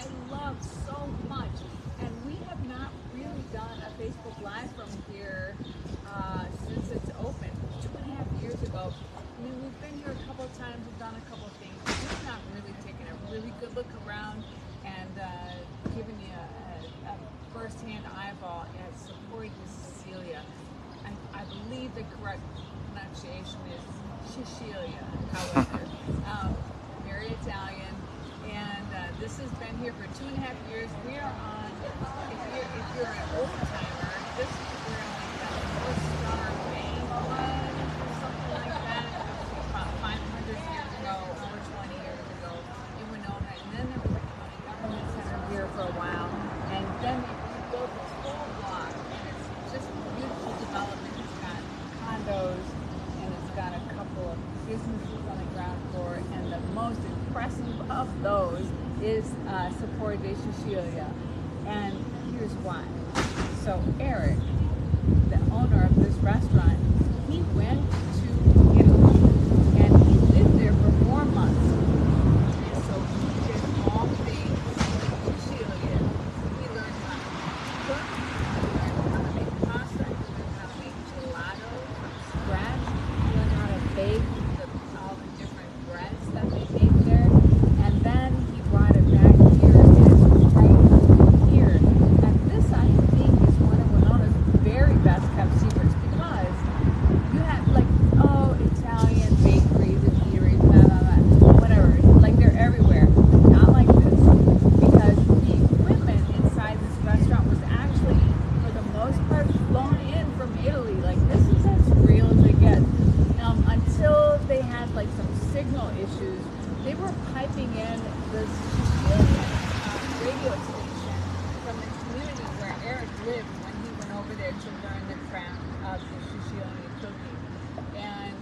I love so much. And we have not really done a Facebook Live from here since it's opened 2.5 years ago. I mean, we've been here a couple of times, we've done a couple of things, but we've not really taken a really good look around and given you a first-hand eyeball at Sapori de Sicilia. I believe the correct pronunciation is Sicilia, however. Very Italian, and this has been here for 2.5 years. We are on, if you're an old timer, this is where like the 4-star bank was, or something like that, about 500 years ago, over 20 years ago in Winona, and then there was a county government center here for a while, and then they built this whole block, and it's just a beautiful development. It's got condos, and it's got a couple of businesses on the ground floor, and the most impressive of those is Sapori de Sicilia. And here's why. So Eric, the owner of this restaurant, he went to Italy and he lived there for 4 months. And so he did all things Sicilian. He learned how to cook, he learned how to make pasta, he learned how to make gelato from scratch, he learned how to bake all the different breads that they make there. And then he brought it back here and it's right here. And this, I think, is one of Winona's very best kept secrets, because you have like, oh, Italian bakeries and eateries, blah, blah, blah, whatever. Like they're everywhere. But not like this. Because the equipment inside this restaurant was actually, for the most part, flown in from Italy. Like this is as real as it gets. Until they had like some signal issues, they were piping in the Sicilian radio station from the community where Eric lived when he went over there to learn the craft of the Sicilian cooking. And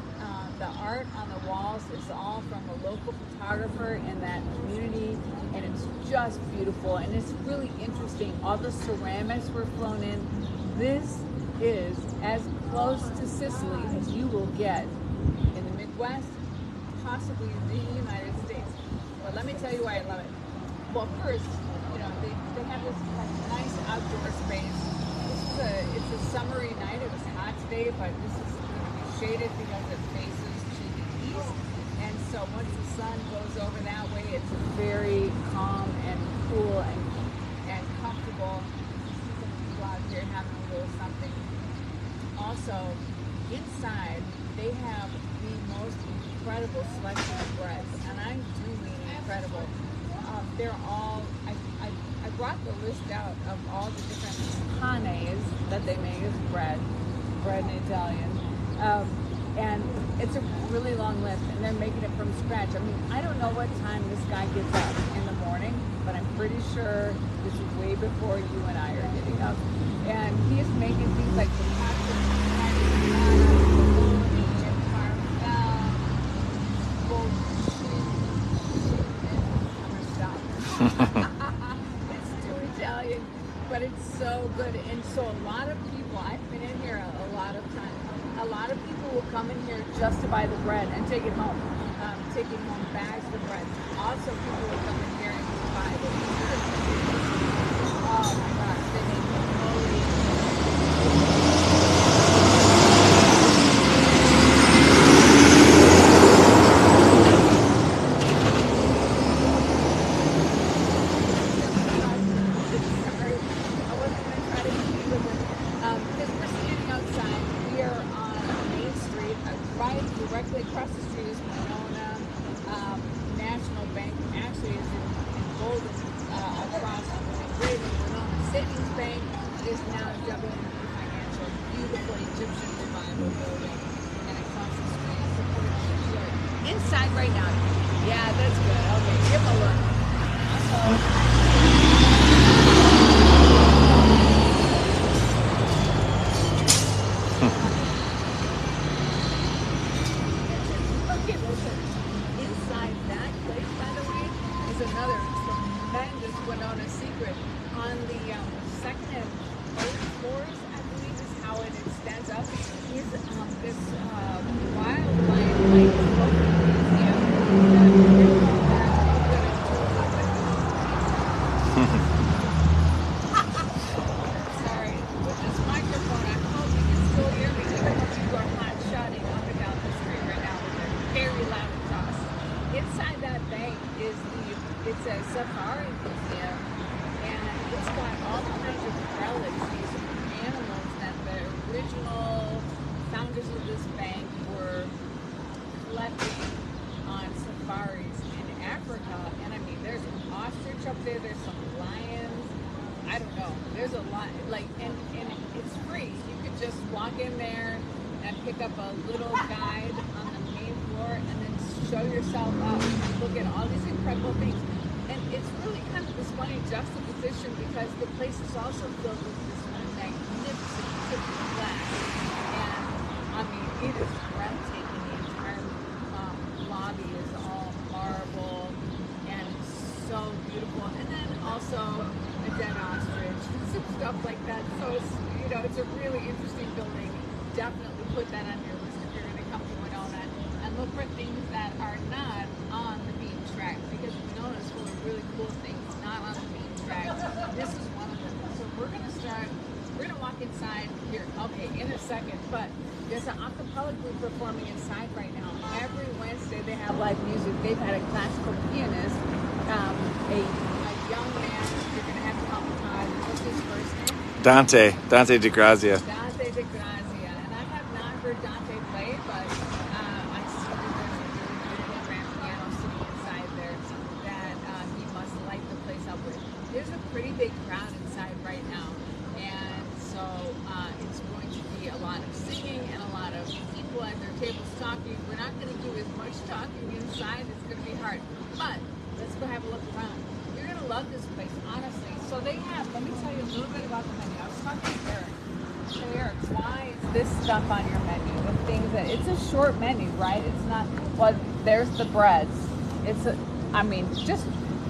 the art on the walls is all from a local photographer in that community, and it's just beautiful, and it's really interesting. All the ceramics were flown in. This is as close to Sicily as you will get in the Midwest, possibly the United States. But let me tell you why I love it. Well, first, they have this nice outdoor space. It's a summery night. It was hot today, but this is going to be shaded because it faces to the east. And so once the sun goes over that way, it's very calm and cool and comfortable. Some people out here having a little something. Also, inside, they have the most incredible selection of breads, and I do mean incredible. They're all, I brought the list out of all the different panes that they make as bread in Italian, and it's a really long list, and they're making it from scratch. I mean, I don't know what time this guy gets up in the morning, but I'm pretty sure this is way before you and I are getting up, and he is making things like the pasta, it's too Italian, but it's so good. And so a lot of people, I've been in here a lot of times, a lot of people will come in here just to buy the bread and take it home, taking home bags of bread. Also, people will come in here and just buy the oh my gosh, they make directly across the street is Winona National Bank. Actually, is in Golden across from the great Winona Savings Bank. Is now WNB Financial, beautiful Egyptian revival building, and across the street is Sapori de Sicilia. Inside right now. Yeah, that's good. Okay, give a look. Inside that place, by the way, is another tremendous Winona secret. On the second and third floors, I believe is how it extends up, is this wildlife museum. in there and pick up a little guide on the main floor and then show yourself up and look at all these incredible things. And it's really kind of this funny juxtaposition because the place is also filled with this magnificent tipped glass. And I mean, it is breathtaking. The entire lobby is all marble and so beautiful. And then also a dead ostrich and some stuff like that. So it's, it's a really interesting building. Definitely put that on your list if you're going to come to Winona and look for things that are not on the bean track, because Winona is full of really cool things not on the bean track. This is one of them. So we're going to walk inside here, okay, in a second, but there's an a cappella group performing inside right now. Every Wednesday they have live music. They've had a classical pianist, a young man. You're going to have to help me, Todd. What's his first name? Dante de Grazia. Dante de Grazia. And I have not heard Dante play, but I see that there's a really beautiful grand piano sitting inside there that he must light the place up with. There's a pretty big crowd inside right now. And so it's going to be a lot of singing and a lot of people at their tables talking. We're not going to do as much talking inside. It's going to be hard. But let's go have a look around. You're going to love this place, honestly. So they have, let me tell you a little bit about the menu. I was talking to Eric. So Eric, why is this stuff on your menu? The things that, it's a short menu, right? It's not, well, there's the breads. Just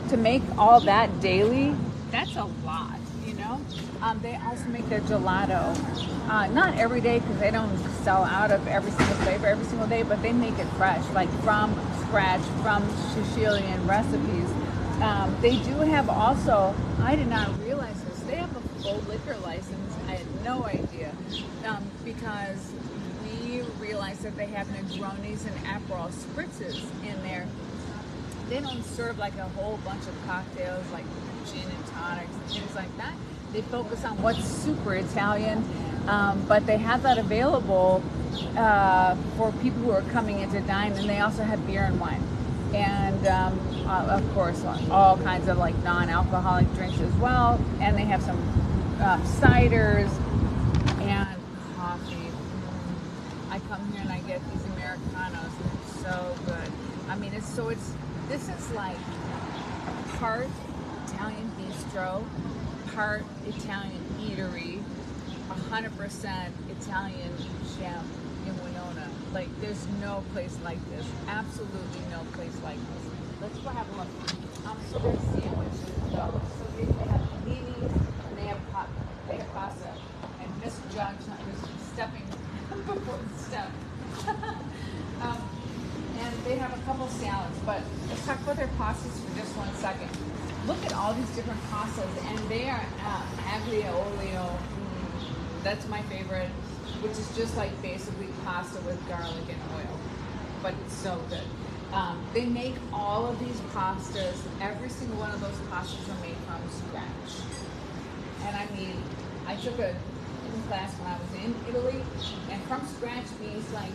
to make all that daily, that's a lot, They also make their gelato. Not every day, because they don't sell out of every single flavor every single day, but they make it fresh, like from scratch, from Sicilian recipes. They do have also, I did not realize this, they have a full liquor license. I had no idea, because we realized that they have Negronis and Aperol spritzes in there. They don't serve like a whole bunch of cocktails like gin and tonics and things like that. They focus on what's super Italian, but they have that available for people who are coming in to dine, and they also have beer and wine. And of course, all kinds of like non-alcoholic drinks as well. And they have some ciders and coffee. I come here and I get these Americanos. They're so good. I mean, this is like part Italian bistro, part Italian eatery, 100% Italian chef in Winona. Like, there's no place like this. Absolutely no place like this. Let's go have a look. So there's sandwiches though. So they have paninis and they have pasta. And Miss Judge is stepping before the step. And they have a couple salads, but let's talk about their pastas for just 1 second. Look at all these different pastas, and they are aglio olio. That's my favorite, which is just like basically pasta with garlic and oil, but it's so good. They make all of these pastas. Every single one of those pastas are made from scratch. And I mean, I took a cooking class when I was in Italy, and from scratch means like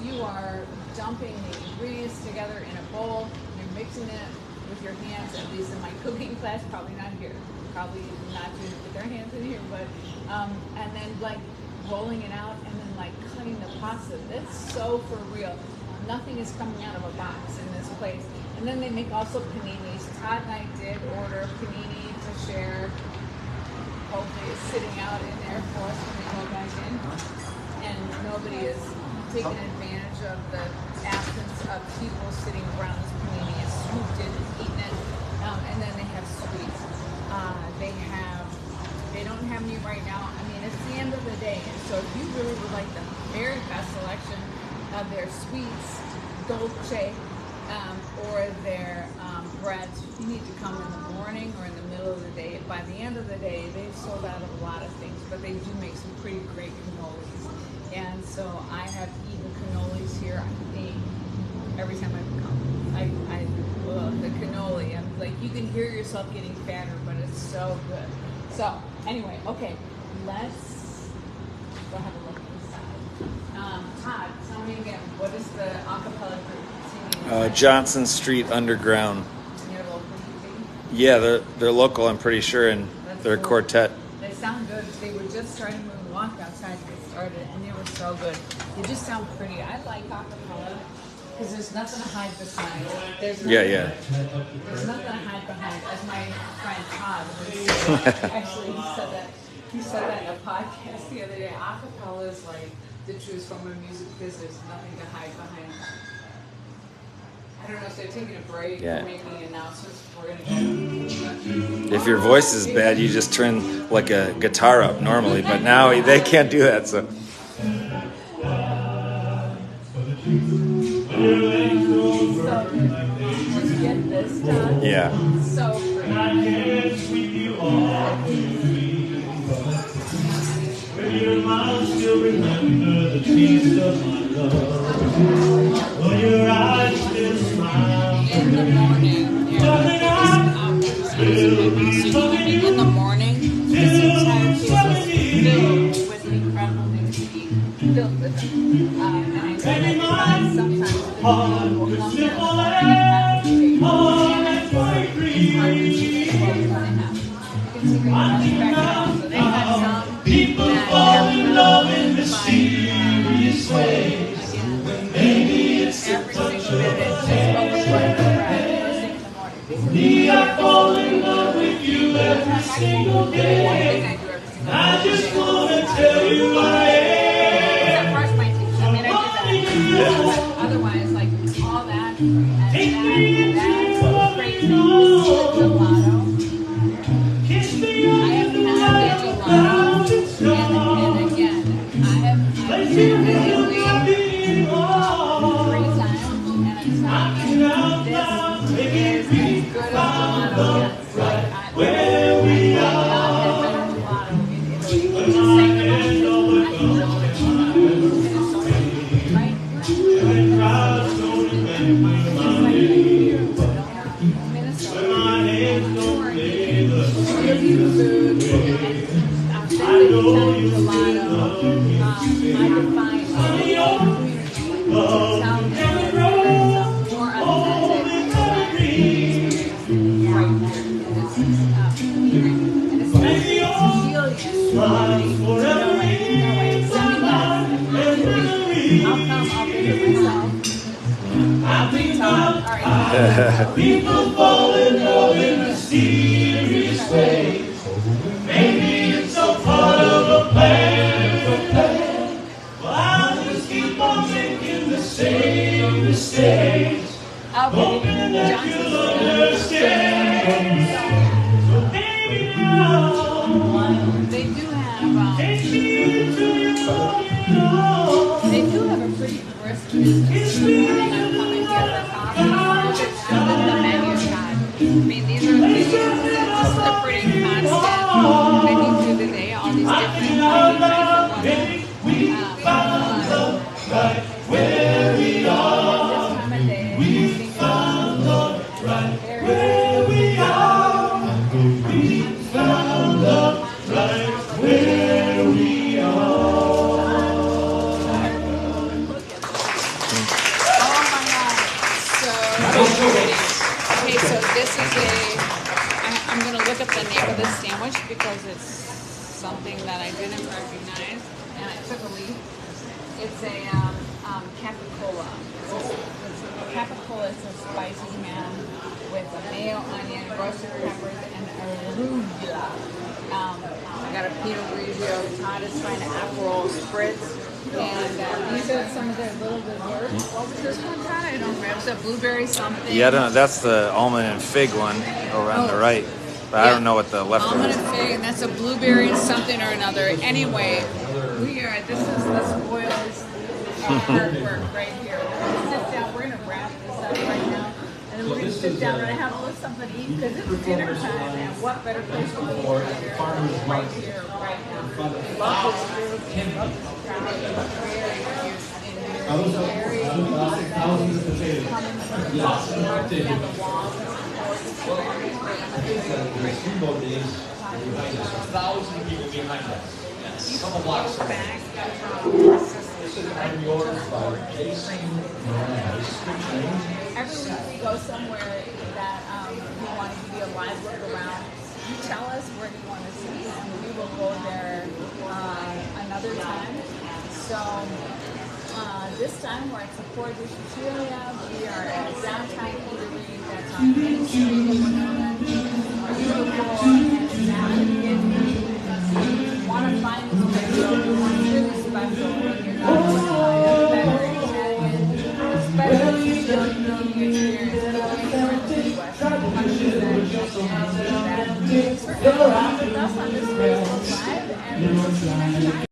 you are dumping the ingredients together in a bowl, you're mixing it with your hands, at least in my cooking class, probably not here. Probably not doing it with their hands in here, but, and then like rolling it out and then like cutting the pasta. That's so for real. Nothing is coming out of a box in this place. And then they make also paninis. Todd and I did order panini to share. Hopefully it's sitting out in there for us when we go back in. And nobody is taking advantage of the absence of people sitting around this panini and swooped in and eating it. And then they have sweets. They don't have any right now. I mean, it's the end of the day. And so if you really would like the very best selection of their sweets, dolce, or their breads, you need to come in the morning or in the middle of the day. By the end of the day, they've sold out of a lot of things, but they do make some pretty great cannolis. And so I have eaten cannolis here, I think, every time I come. The cannoli, I'm like, you can hear yourself getting fatter, but it's so good. So anyway, okay, let's go have a look inside. Todd, tell me again, what is the a cappella group singing? Johnson Street Underground. They're local, you think? Yeah, they're local, I'm pretty sure, and they're a quartet. They sound good. They were just starting when we walked outside to get started, and they were so good. You just sound pretty. I like acapella because there's nothing to hide behind. There's nothing, Yeah. There's nothing to hide behind. As my friend Todd was actually he said that in a podcast the other day. Acapella is like the truth from a music because there's nothing to hide behind. I don't know if they're taking a break Yeah. or making announcements. We're gonna go. If your voice is bad, you just turn like a guitar up normally, but now they can't do that. So Just get this done. yeah. So Your mouth still remember the taste of my love. Will your eyes still smile? in the morning, in the morning, this entire piece was filled with incredible things to eat. Filled with them. And I know that sometimes the people will come to the morning and have to take it's hard to see what we're going to have. You can see right now, so they got some People fall in love in mysterious ways. Maybe it's every single minute, it's just what we're going to first thing in the morning. me. I fall in love with you every single One day. thing I do every single I day. just wanna tell you I Except brush my teeth. I mean, I do that. But otherwise, like all that and that crazy gelato. kiss me I have had the gelato, and again, I have been physically 3 times, and I'm telling you, this is as good as gelato gets. Like, where we I have not had better gelato in Italy. Which is saying a lot. I know it's right? people fall in love in mysterious ways. Maybe it's a part of a plan. Well, I'll just keep on making the same mistakes, hoping that you'll understand. So baby, now, They do have take me into your own. they do have a pretty brisk business. I'm coming here for coffee. The menu card. I mean, these are this is a pretty constant menu through the day. All these different Where we are, this time of day. we found love right where we are. We found love right where we are. Oh my God, so pretty. Okay, so this is I'm going to look up the name of this sandwich because it's something that I didn't recognize, and I took a leaf. It's a capicola. Capicola is a spicy ham with a mayo, onion, roasted peppers, and arugula. I got a Pinot Grigio. Todd is trying to Aperol spritz. And these are some of their little desserts. What was this one, Todd? I don't remember. It was a blueberry something. Yeah, I don't know. That's the almond and fig one over on the right. But I don't know what the left one Almond is. and fig, and that's a blueberry something or another. Anyway, this is the spoilers artwork right here. We're gonna sit down. We're gonna wrap this up right now, and then we're gonna sit down and have a little something to eat because it's dinner time. And what better place to be than right here, right now? Love this food. Love this property. Very cute. Thousands of potatoes. Thousand people behind us. Yes. Couple blocks away. Every week we go somewhere that we want to give you a live look around. You tell us where you want to see, and we will go there another time. So this time we're at Sapori, Sicilia. We are at a downtown eatery that's on Main Street in Winona. Really cool. And now if you want to find this video, it's really special. You're not going to find a better Italian, especially Sicilian experience. We're going to with us on this Facebook Live, and we'll see you next time.